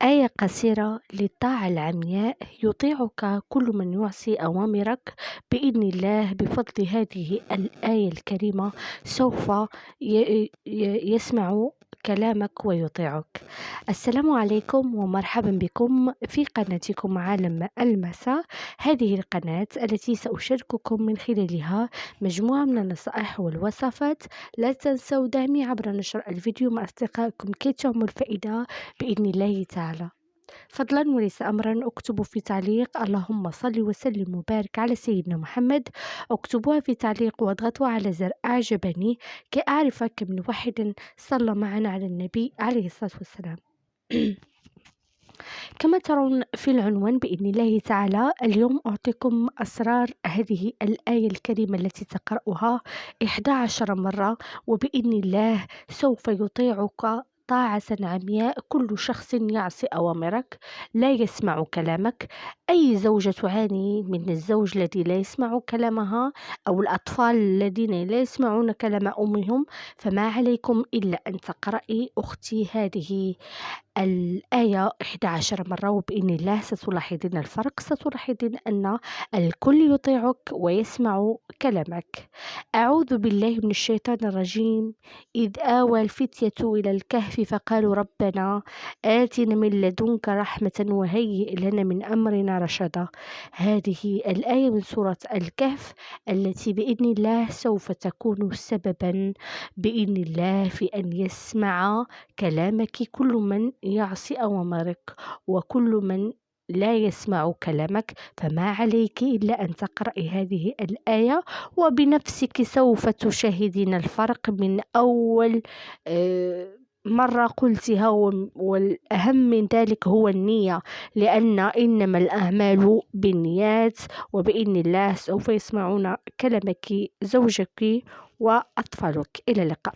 آية قصيرة للطاعة العمياء يطيعك كل من يعصي أوامرك بإذن الله. بفضل هذه الآية الكريمة سوف يسمع كلامك ويطيعك. السلام عليكم ومرحبا بكم في قناتكم عالم المساء. هذه القناة التي سأشارككم من خلالها مجموعة من النصائح والوصفات. لا تنسوا دعمي عبر نشر الفيديو مع أصدقائكم كي تعمل الفائدة بإذن الله تعالى. فضلا وليس أمرا اكتبوا في تعليق اللهم صل وسلم وبارك على سيدنا محمد. اكتبوها في تعليق واضغطوا على زر أعجبني كي أعرف كم من واحد صلى معنا على النبي عليه الصلاة والسلام. كما ترون في العنوان بإذن الله تعالى اليوم أعطيكم أسرار هذه الآية الكريمة التي تقرأها 11 مرة، وبإذن الله سوف يطيعك طاعة عمياء كل شخص يعصي أوامرك لا يسمع كلامك. أي زوجة تعاني من الزوج الذي لا يسمع كلامها أو الأطفال الذين لا يسمعون كلام أمهم، فما عليكم إلا أن تقرأي أختي هذه الآية 11 مرة، وبإذن الله ستلاحظين الفرق. ستلاحظين أن الكل يطيعك ويسمع كلامك. أعوذ بالله من الشيطان الرجيم. إذ آوى الفتية إلى الكهف فقالوا ربنا آتنا من لدنك رحمة وهيئ لنا من أمرنا رشدا. هذه الآية من سورة الكهف التي بإذن الله سوف تكون سببا بإذن الله في أن يسمع كلامك كل من يعصي أوامرك وكل من لا يسمع كلامك. فما عليك إلا أن تقرأي هذه الآية وبنفسك سوف تشاهدين الفرق من أول مرة قلتها. والأهم من ذلك هو النية، لأن إنما الأعمال بالنيات. وبإذن الله سوف يسمعون كلامك زوجك وأطفالك. إلى اللقاء.